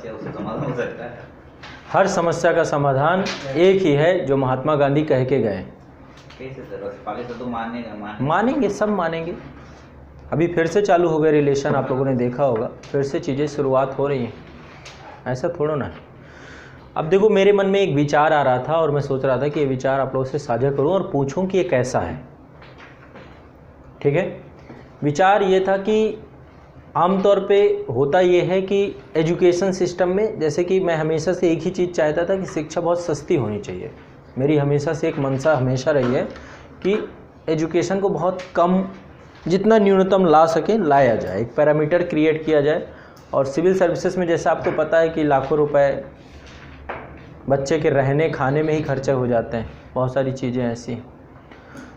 समस्या उससे समाधान हो सकता है? हर समस्या का समाधान एक ही है जो महात्मा गांधी कह के गए। कैसे सर? पहले तो मानेंगे, सब मानेंगे। अभी फिर से चालू हो गए रिलेशन, आप लोगों ने देखा होगा, फिर से चीज़ें शुरुआत हो रही हैं, ऐसा थोड़ा ना है। अब देखो, मेरे मन में एक विचार आ रहा था और मैं सोच रहा था कि ये विचार आप लोगों से साझा करूं और पूछूं कि ये कैसा है। ठीक है, विचार ये था कि आमतौर पे होता ये है कि एजुकेशन सिस्टम में, जैसे कि मैं हमेशा से एक ही चीज़ चाहता था कि शिक्षा बहुत सस्ती होनी चाहिए। मेरी हमेशा से एक मंशा हमेशा रही है कि एजुकेशन को बहुत कम, जितना न्यूनतम ला सके लाया जाए, एक पैरामीटर क्रिएट किया जाए। और सिविल सर्विसेज में जैसा आपको पता है कि लाखों रुपए बच्चे के रहने खाने में ही खर्चे हो जाते हैं, बहुत सारी चीज़ें ऐसी।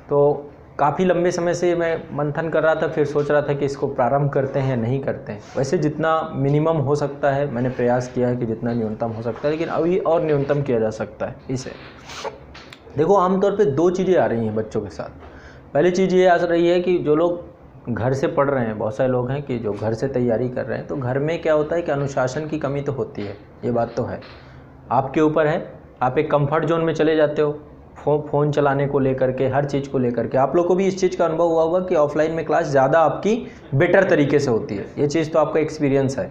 तो काफ़ी लंबे समय से मैं मंथन कर रहा था, फिर सोच रहा था कि इसको प्रारंभ करते हैं या नहीं करते हैं। वैसे जितना मिनिमम हो सकता है मैंने प्रयास किया है कि जितना न्यूनतम हो सकता है, लेकिन अभी और न्यूनतम किया जा सकता है इसे। देखो, आमतौर पे दो चीज़ें आ रही हैं बच्चों के साथ। पहली चीज़ ये आ रही है कि जो लोग घर से पढ़ रहे हैं, बहुत सारे लोग हैं कि जो घर से तैयारी कर रहे हैं, तो घर में क्या होता है कि अनुशासन की कमी तो होती है, ये बात तो है। आपके ऊपर है, आप एक कंफर्ट जोन में चले जाते हो, फ़ोन चलाने को लेकर के, हर चीज़ को लेकर के। आप लोग को भी इस चीज़ का अनुभव हुआ होगा कि ऑफलाइन में क्लास ज़्यादा आपकी बेटर तरीके से होती है। ये चीज़ तो आपका एक्सपीरियंस है,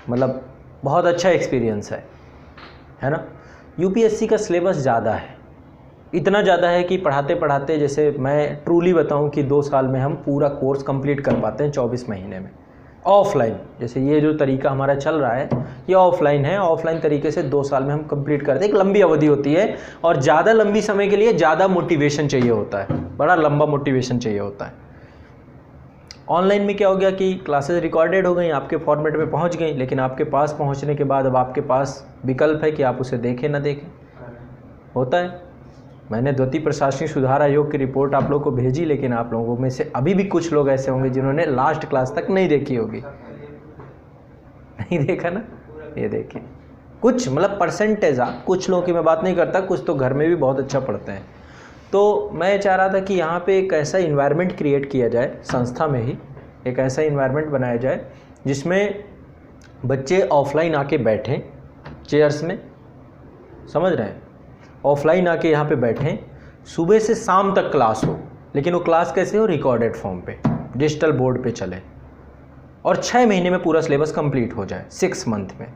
मतलब बहुत अच्छा एक्सपीरियंस है ना। यूपीएससी का सिलेबस ज़्यादा है, इतना ज़्यादा है कि पढ़ाते पढ़ाते, जैसे मैं ट्रूली बताऊं कि 2 साल में हम पूरा कोर्स कंप्लीट कर पाते हैं 24 महीने में। ऑफलाइन, जैसे ये जो तरीका हमारा चल रहा है ये ऑफलाइन है, ऑफलाइन तरीके से 2 साल में हम कंप्लीट करते हैं। एक लंबी अवधि होती है और ज़्यादा लंबी समय के लिए ज़्यादा मोटिवेशन चाहिए होता है, बड़ा लंबा मोटिवेशन चाहिए होता है। ऑनलाइन में क्या हो गया कि क्लासेस रिकॉर्डेड हो गई, आपके फॉर्मेट में पहुंच गई, लेकिन आपके पास पहुंचने के बाद अब आपके पास विकल्प है कि आप उसे देखें ना देखें, होता है। मैंने द्वितीय प्रशासनिक सुधार आयोग की रिपोर्ट आप लोगों को भेजी, लेकिन आप लोगों में से अभी भी कुछ लोग ऐसे होंगे जिन्होंने लास्ट क्लास तक नहीं देखी होगी। नहीं देखा ना, ये देखिए कुछ, मतलब परसेंटेज, आप कुछ लोगों की मैं बात नहीं करता, कुछ तो घर में भी बहुत अच्छा पढ़ते हैं। तो मैं चाह रहा था कि यहाँ पे एक ऐसा इन्वायरमेंट क्रिएट किया जाए, संस्था में ही एक ऐसा इन्वायरमेंट बनाया जाए जिसमें बच्चे ऑफलाइन आके बैठें चेयर्स में, समझ रहे हैं, ऑफलाइन आके यहाँ पे बैठें, सुबह से शाम तक क्लास हो, लेकिन वो क्लास कैसे हो, रिकॉर्डेड फॉर्म पे, डिजिटल बोर्ड पे चले, और 6 महीने में पूरा सिलेबस कंप्लीट हो जाए, 6 मंथ में।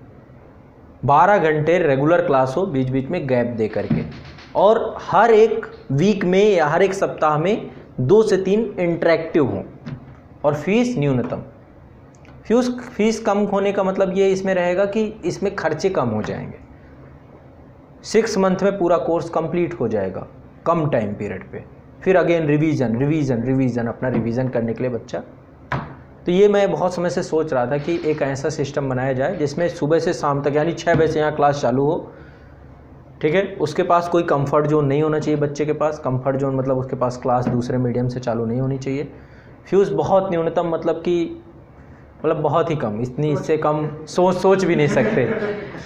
12 घंटे रेगुलर क्लास हो, बीच बीच में गैप दे करके, और हर एक वीक में या हर एक सप्ताह में 2 से 3 इंटरेक्टिव हों, और फीस न्यूनतम। फीस कम होने का मतलब ये इसमें रहेगा कि इसमें खर्चे कम हो जाएंगे। 6 मंथ में पूरा कोर्स कंप्लीट हो जाएगा कम टाइम पीरियड पे, फिर अगेन रिवीजन रिवीजन रिवीजन, अपना रिवीजन करने के लिए बच्चा। तो ये मैं बहुत समय से सोच रहा था कि एक ऐसा सिस्टम बनाया जाए जिसमें सुबह से शाम तक, यानी 6 बजे से यहाँ क्लास चालू हो, ठीक है। उसके पास कोई कंफर्ट जोन नहीं होना चाहिए, बच्चे के पास कंफर्ट जोन मतलब उसके पास क्लास दूसरे मीडियम से चालू नहीं होनी चाहिए। फ्यूज़ बहुत न्यूनतम, मतलब कि बहुत ही कम, इतनी, इससे कम सोच भी नहीं सकते,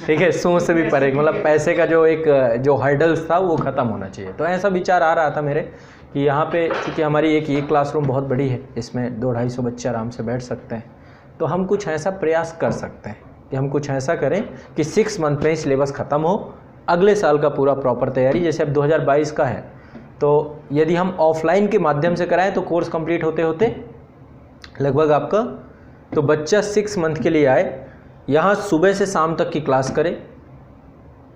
ठीक है, सोच से भी परे, मतलब पैसे का जो हर्डल्स था वो ख़त्म होना चाहिए। तो ऐसा विचार आ रहा था मेरे कि यहाँ पे, क्योंकि हमारी ये क्लासरूम बहुत बड़ी है, इसमें 200-250 बच्चे आराम से बैठ सकते हैं, तो हम कुछ ऐसा प्रयास कर सकते हैं कि हम कुछ ऐसा करें कि 6 मंथ में ही सिलेबस ख़त्म हो, अगले साल का पूरा प्रॉपर तैयारी, जैसे अब 2022 का है, तो यदि हम ऑफलाइन के माध्यम से कराएं तो कोर्स कंप्लीट होते होते लगभग आपका, तो बच्चा 6 मंथ के लिए आए, यहाँ सुबह से शाम तक की क्लास करे,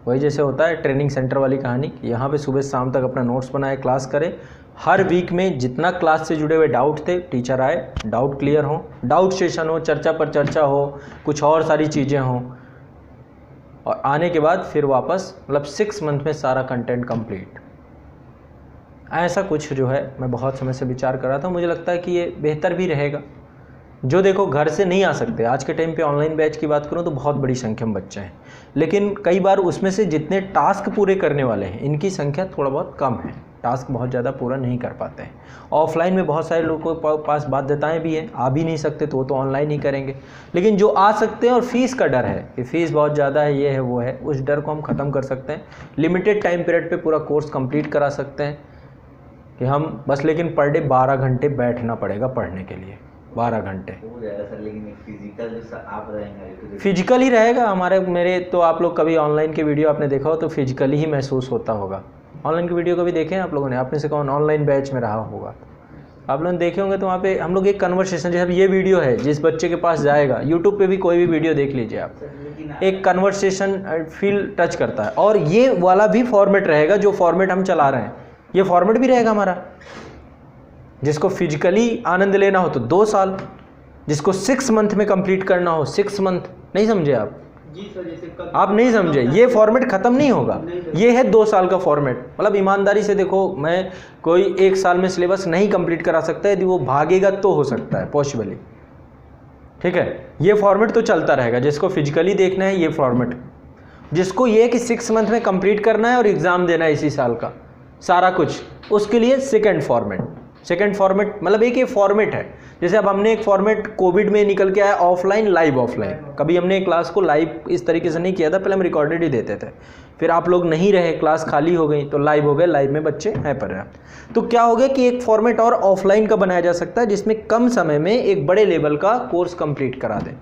वही जैसे होता है ट्रेनिंग सेंटर वाली कहानी, यहाँ पे सुबह से शाम तक अपना नोट्स बनाए, क्लास करे। हर वीक में जितना क्लास से जुड़े हुए डाउट थे, टीचर आए, डाउट क्लियर हो, डाउट सेशन हो, चर्चा पर चर्चा हो, कुछ और सारी चीज़ें हों, और आने के बाद फिर वापस, मतलब 6 मंथ में सारा कंटेंट कंप्लीट। ऐसा कुछ जो है मैं बहुत समय से विचार कर रहा था, मुझे लगता है कि ये बेहतर भी रहेगा। जो देखो घर से नहीं आ सकते, आज के टाइम पे ऑनलाइन बैच की बात करूं तो बहुत बड़ी संख्या में बच्चे हैं, लेकिन कई बार उसमें से जितने टास्क पूरे करने वाले हैं इनकी संख्या थोड़ा बहुत कम है, टास्क बहुत ज़्यादा पूरा नहीं कर पाते हैं। ऑफलाइन में बहुत सारे लोगों के पास बाध्यताएं भी हैं, आ भी नहीं सकते, तो वो तो ऑनलाइन ही करेंगे, लेकिन जो आ सकते हैं और फीस का डर है कि फ़ीस बहुत ज़्यादा है, ये है वो है, उस डर को हम ख़त्म कर सकते हैं। लिमिटेड टाइम पीरियड पर पूरा कोर्स कंप्लीट करा सकते हैं कि हम बस, लेकिन पर डे 12 घंटे बैठना पड़ेगा पढ़ने के लिए, 12 घंटे हो जाएगा सर, लेकिन फिजिकल जो आप रहेंगे फिजिकल ही रहेगा हमारे मेरे। तो आप लोग कभी ऑनलाइन के वीडियो आपने देखा हो तो फिजिकली ही महसूस होता होगा। ऑनलाइन की वीडियो कभी देखे हैं आप लोगों ने? आपने से कौन ऑनलाइन बैच में रहा होगा? आप लोग देखे होंगे तो वहाँ पे हम लोग एक कन्वर्सेशन, जैसे ये वीडियो है जिस बच्चे के पास जाएगा, यूट्यूब पे भी कोई भी वीडियो देख लीजिए आप, एक कन्वर्सेशन फील टच करता है। और ये वाला भी फॉर्मेट रहेगा जो फॉर्मेट हम चला रहे हैं, ये फॉर्मेट भी रहेगा हमारा। जिसको फिजिकली आनंद लेना हो तो 2 साल, जिसको 6 मंथ में कंप्लीट करना हो 6 मंथ। नहीं समझे आप? जी सर, जैसे आप नहीं समझे, ये फॉर्मेट ख़त्म नहीं होगा, ये है 2 साल का फॉर्मेट। मतलब ईमानदारी से देखो, मैं कोई 1 साल में सिलेबस नहीं कंप्लीट करा सकता, यदि वो भागेगा तो हो सकता है पॉसिबली, ठीक है। ये फॉर्मेट तो चलता रहेगा। जिसको फिजिकली देखना है ये फॉर्मेट, जिसको ये कि 6 मंथ में कंप्लीट करना है और एग्ज़ाम देना है इसी साल का सारा कुछ, उसके लिए सेकेंड फॉर्मेट मतलब एक ये फॉर्मेट है। जैसे अब हमने एक फॉर्मेट कोविड में निकल के आया, ऑफलाइन लाइव ऑफलाइन। कभी हमने क्लास को लाइव इस तरीके से नहीं किया था, पहले हम रिकॉर्डेड ही देते थे, फिर आप लोग नहीं रहे, क्लास खाली हो गई तो लाइव हो गए, लाइव में बच्चे हैं पर्याप्त। तो क्या हो गया कि एक फॉर्मेट और ऑफलाइन का बनाया जा सकता है जिसमें कम समय में एक बड़े लेवल का कोर्स कंप्लीट करा दें।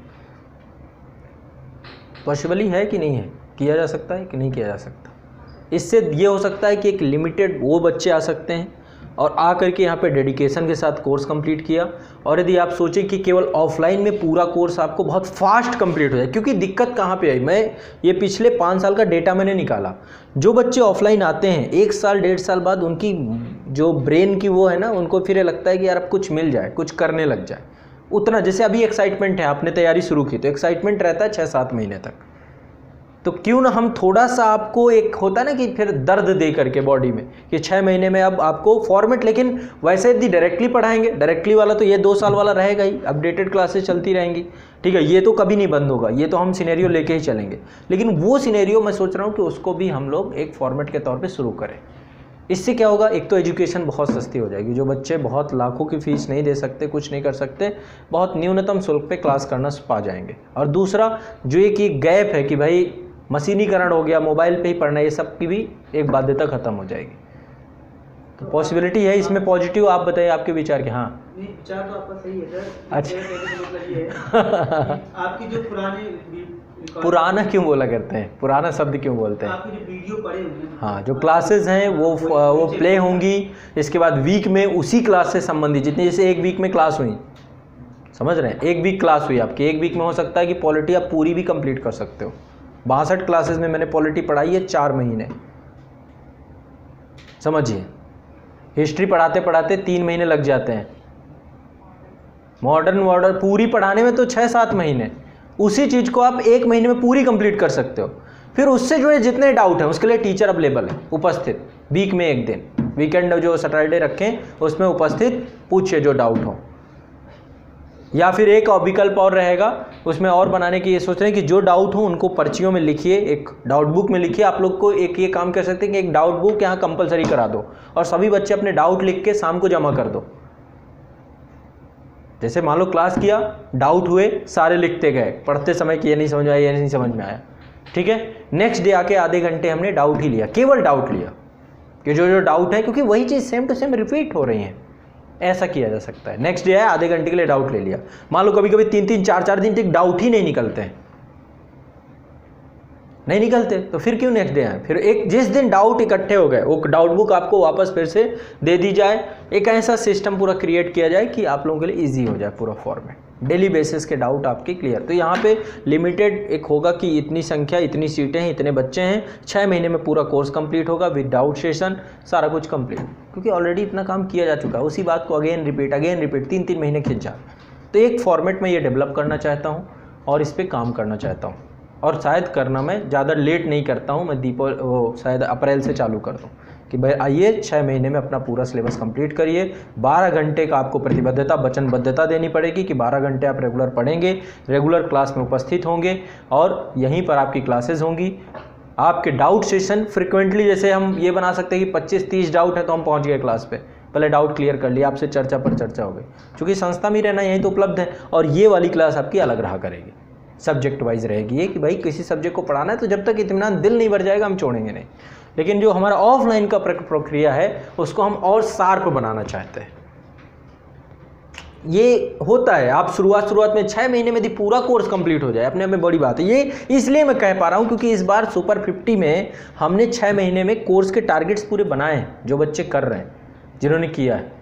पॉसिबली है कि नहीं है? किया जा सकता है कि नहीं किया जा सकता? इससे ये हो सकता है कि एक लिमिटेड वो बच्चे आ सकते हैं और आ करके यहाँ पे डेडिकेशन के साथ कोर्स कंप्लीट किया। और यदि आप सोचें कि केवल ऑफलाइन में पूरा कोर्स आपको बहुत फास्ट कंप्लीट हो जाए, क्योंकि दिक्कत कहाँ पे आई, मैं ये पिछले 5 साल का डेटा मैंने निकाला। जो बच्चे ऑफलाइन आते हैं 1 साल 1.5 साल बाद उनकी जो ब्रेन की वो है ना, उनको फिर ये लगता है कि यार अब कुछ मिल जाए, कुछ करने लग जाए। उतना जैसे अभी एक्साइटमेंट है, आपने तैयारी शुरू की तो एक्साइटमेंट रहता है 6-7 महीने तक, तो क्यों ना हम थोड़ा सा आपको, एक होता है ना कि फिर दर्द दे करके बॉडी में कि 6 महीने में अब आपको फॉर्मेट, लेकिन वैसे यदि डायरेक्टली पढ़ाएंगे, डायरेक्टली वाला तो ये 2 साल वाला रहेगा ही, अपडेटेड क्लासेस चलती रहेंगी, ठीक है, ये तो कभी नहीं बंद होगा, ये तो हम सिनेरियो लेके ही चलेंगे। लेकिन वो सिनेरियो मैं सोच रहा हूँ कि उसको भी हम लोग एक फॉर्मेट के तौर पर शुरू करें। इससे क्या होगा, एक तो एजुकेशन बहुत सस्ती हो जाएगी, जो बच्चे बहुत लाखों की फ़ीस नहीं दे सकते, कुछ नहीं कर सकते, बहुत न्यूनतम शुल्क पे क्लास करना पा जाएंगे। और दूसरा जो एक ये गैप है कि भाई मशीनीकरण हो गया, मोबाइल पे ही पढ़ना, ये सब की भी एक बाध्यता खत्म हो जाएगी। तो पॉसिबिलिटी है इसमें पॉजिटिव। आप बताइए आपके विचार के। हाँ, नहीं, विचार तो आपका सही है सर। अच्छा। मेरा कहने का मतलब ये है कि आपकी जो पुराना क्यों बोला करते हैं, पुराना शब्द क्यों बोलते हैं? आपकी जो वीडियो पड़े होंगे, हाँ, जो क्लासेस हैं वो प्ले होंगी, इसके बाद वीक में उसी क्लास से संबंधित जितनी, जैसे एक वीक में क्लास हुई, समझ रहे हैं, एक वीक क्लास हुई आपकी, एक वीक में हो सकता है कि पॉलिटी आप पूरी भी कंप्लीट कर सकते हो। 62 क्लासेस में मैंने पॉलिटी पढ़ाई है 4 महीने, समझिए। हिस्ट्री पढ़ाते पढ़ाते 3 महीने लग जाते हैं, मॉडर्न पूरी पढ़ाने में तो 6-7 महीने। उसी चीज़ को आप 1 महीने में पूरी कंप्लीट कर सकते हो। फिर उससे जुड़े जितने डाउट हैं उसके लिए टीचर अवेलेबल है, उपस्थित, वीक में 1 दिन, वीकेंड जो सैटरडे रखें उसमें उपस्थित, पूछिए जो डाउट हो। या फिर एक विकल्प और रहेगा उसमें और बनाने की, ये सोच रहे हैं कि जो डाउट हो उनको पर्चियों में लिखिए, एक डाउट बुक में लिखिए। आप लोग को एक ये काम कर सकते हैं कि एक डाउट बुक यहाँ कंपलसरी करा दो और सभी बच्चे अपने डाउट लिख के शाम को जमा कर दो। जैसे मान लो क्लास किया, डाउट हुए, सारे लिखते गए पढ़ते समय कि ये नहीं समझ में आया, ये नहीं समझ में आया, ठीक है। नेक्स्ट डे आके आधे घंटे हमने डाउट ही लिया, केवल डाउट लिया कि जो डाउट है, क्योंकि वही चीज़ सेम टू सेम रिपीट हो रही है, ऐसा किया जा सकता है। नेक्स्ट डे आया, आधे घंटे के लिए डाउट ले लिया। मान लो कभी कभी 3-3, 4-4 दिन तक डाउट ही नहीं निकलते हैं, नहीं निकलते तो फिर क्यों नेक्स्ट डे आए? फिर एक जिस दिन डाउट इकट्ठे हो गए वो डाउट बुक आपको वापस फिर से दे दी जाए। एक ऐसा सिस्टम पूरा क्रिएट किया जाए कि आप लोगों के लिए इजी हो जाए पूरा फॉर्मेट, डेली बेसिस के डाउट आपके क्लियर। तो यहाँ पे लिमिटेड एक होगा कि इतनी संख्या, इतनी सीटें हैं, इतने बच्चे हैं, 6 महीने में पूरा कोर्स कंप्लीट होगा विद डाउट सेशन, सारा कुछ कंप्लीट, क्योंकि ऑलरेडी इतना काम किया जा चुका है। उसी बात को अगेन रिपीट 3-3 महीने खिंच जाए। तो एक फॉर्मेट में ये डेवलप करना चाहता हूँ और इस पर काम करना चाहता हूँ, और शायद करना मैं ज़्यादा लेट नहीं करता हूँ, मैं शायद अप्रैल से चालू कर दूँ कि भाई आइए 6 महीने में अपना पूरा सिलेबस कंप्लीट करिए। 12 घंटे का आपको प्रतिबद्धता, वचनबद्धता देनी पड़ेगी कि 12 घंटे आप रेगुलर पढ़ेंगे, रेगुलर क्लास में उपस्थित होंगे और यहीं पर आपकी क्लासेस होंगी। आपके डाउट सेशन फ्रिक्वेंटली, जैसे हम ये बना सकते हैं कि 25-30 डाउट है तो हम पहुँच गए क्लास पे, पहले डाउट क्लियर कर लिया, आपसे चर्चा पर चर्चा हो गई, क्योंकि संस्था में रहना यहीं तो उपलब्ध है। और ये वाली क्लास आपकी अलग रहा करेगी, सब्जेक्ट वाइज रहेगी ये कि भाई किसी सब्जेक्ट को पढ़ाना है तो जब तक इत्मीनान दिल नहीं भर जाएगा हम छोड़ेंगे नहीं। लेकिन जो हमारा ऑफलाइन का प्रक्रिया है उसको हम और शार्प बनाना चाहते हैं। ये होता है, आप शुरुआत में 6 महीने में यदि पूरा कोर्स कंप्लीट हो जाए अपने आप में बड़ी बात है। ये इसलिए मैं कह पा रहा हूँ क्योंकि इस बार सुपर 50 में हमने 6 महीने में कोर्स के टारगेट्स पूरे बनाए हैं, जो बच्चे कर रहे हैं, जिन्होंने किया है,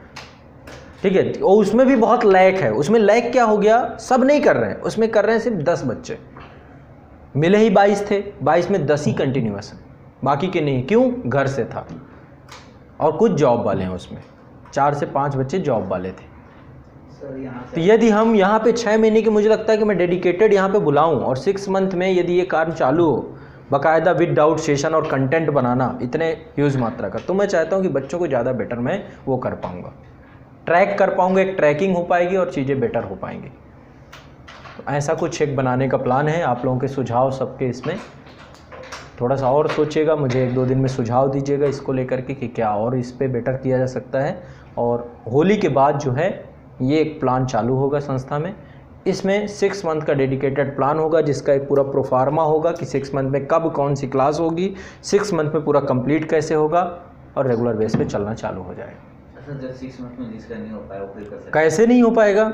ठीक है। और उसमें भी बहुत लैक है। उसमें लैक क्या हो गया, सब नहीं कर रहे हैं, उसमें कर रहे हैं सिर्फ 10 बच्चे। मिले ही 22 थे, 22 में 10 ही कंटिन्यूअस हैं, बाकी के नहीं। क्यों, घर से था। और कुछ जॉब वाले हैं, उसमें 4 से 5 बच्चे जॉब वाले थे। सर यहाँ तो यदि हम यहाँ पे 6 महीने की, मुझे लगता है कि मैं डेडिकेटेड यहाँ पे बुलाऊं और 6 मंथ में यदि ये काम चालू हो बाकायदा विद डाउट सेशन और कंटेंट बनाना इतने ह्यूज मात्रा का, तो मैं चाहता हूँ कि बच्चों को ज़्यादा बेटर मैं वो कर पाऊँगा, ट्रैक कर पाऊँगा, एक ट्रैकिंग हो पाएगी और चीज़ें बेटर हो पाएंगी। तो ऐसा कुछ एक बनाने का प्लान है। आप लोगों के सुझाव सबके इसमें थोड़ा सा और सोचिएगा, मुझे 1-2 दिन में सुझाव दीजिएगा इसको लेकर के कि क्या और इस पर बेटर किया जा सकता है। और होली के बाद जो है ये एक प्लान चालू होगा संस्था में। इसमें 6 मंथ का डेडिकेटेड प्लान होगा, जिसका एक पूरा प्रोफार्मा होगा कि 6 मंथ में कब कौन सी क्लास होगी, 6 मंथ में पूरा कंप्लीट कैसे होगा और रेगुलर बेस पे चलना चालू हो जाएगा। सर जब 6 मंथ में जिसका नहीं हो पाया वो फिर कर सकते कैसे नहीं हो पाएगा,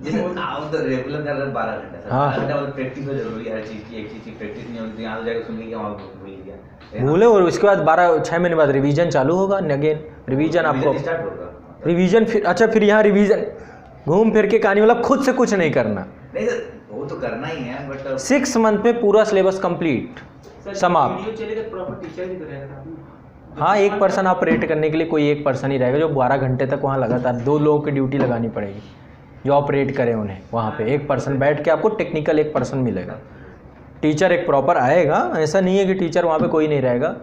जैसे आप तो रेगुलर कर रहे हैं 12 घंटे सर, हाँ। 12 घंटे मतलब प्रैक्टिस तो जरूरी है, हर चीज़ की एक चीज़ की प्रैक्टिस नहीं होती, यहाँ जाकर सुन के वहाँ भूल गया भूले। और उसके बाद 6 महीने बाद रिवीजन चालू होगा। अगेन रिवीजन आपको स्टार्ट होगा। रिवीजन, फिर अच्छा फिर यहाँ रिवीजन घूम फिर के कहानी, मतलब खुद से कुछ नहीं करना। नहीं सर वो तो करना ही है बट 6 मंथ में पूरा सिलेबस कंप्लीट समाप्त। वीडियो चलेगा प्रॉपर टीचर भी तो रहेगा साथ में। हाँ, एक पर्सन ऑपरेट करने के लिए कोई एक पर्सन ही रहेगा, जो 12 घंटे तक वहाँ लगातार 2 लोगों की ड्यूटी लगानी पड़ेगी जो ऑपरेट करें उन्हें। वहाँ पे एक पर्सन बैठ के आपको टेक्निकल एक पर्सन मिलेगा। टीचर एक प्रॉपर आएगा, ऐसा नहीं है कि टीचर वहाँ पे कोई नहीं रहेगा,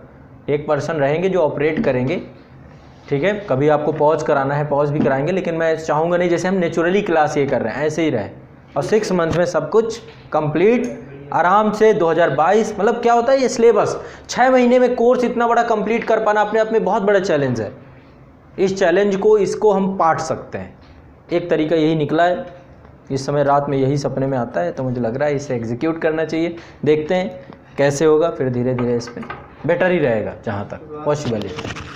एक पर्सन रहेंगे जो ऑपरेट करेंगे, ठीक है। कभी आपको पॉज कराना है पॉज भी कराएंगे, लेकिन मैं चाहूँगा नहीं जैसे हम नेचुरली क्लास ये कर रहे हैं ऐसे ही रहे। और 6 मंथ में सब कुछ कंप्लीट आराम से 2022, मतलब क्या होता है ये सिलेबस 6 महीने में कोर्स इतना बड़ा कंप्लीट कर पाना अपने आप में बहुत बड़ा चैलेंज है। इस चैलेंज को इसको हम पाट सकते हैं। एक तरीका यही निकला है, इस समय रात में यही सपने में आता है, तो मुझे लग रहा है इसे एग्जीक्यूट करना चाहिए। देखते हैं कैसे होगा, फिर धीरे धीरे इस पर बेटर ही रहेगा जहाँ तक पॉसिबल है।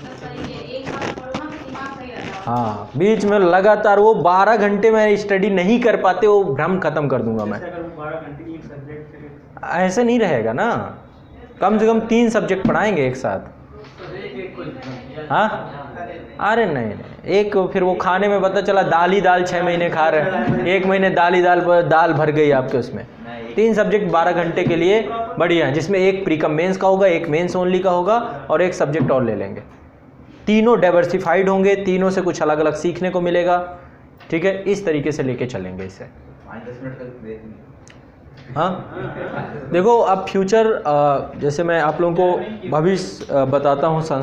हाँ, बीच में लगातार वो 12 घंटे में स्टडी नहीं कर पाते, वो भ्रम खत्म कर दूंगा मैं। जैसे अगर वो 12 घंटे की एक सब्जेक्ट से ऐसे नहीं रहेगा ना, कम से कम 3 सब्जेक्ट पढ़ाएंगे एक साथ। हाँ, अरे नहीं, एक फिर वो खाने में पता चला दाल ही दाल 6 महीने खा रहे हैं, 1 महीने दाल ही दाल पर दाल भर गई आपके उसमें। 3 सब्जेक्ट 12 घंटे के लिए बढ़िया है, जिसमें एक प्रीकम मेंस का होगा, एक मेंस ओनली का होगा और एक सब्जेक्ट और ले लेंगे। तीनों डाइवर्सिफाइड होंगे, तीनों से कुछ अलग अलग सीखने को मिलेगा, ठीक है। इस तरीके से लेके चलेंगे इसे। 5-10 मिनट तक देख हाँ, देखो अब फ्यूचर, जैसे मैं आप लोगों को भविष्य बताता हूँ संस्था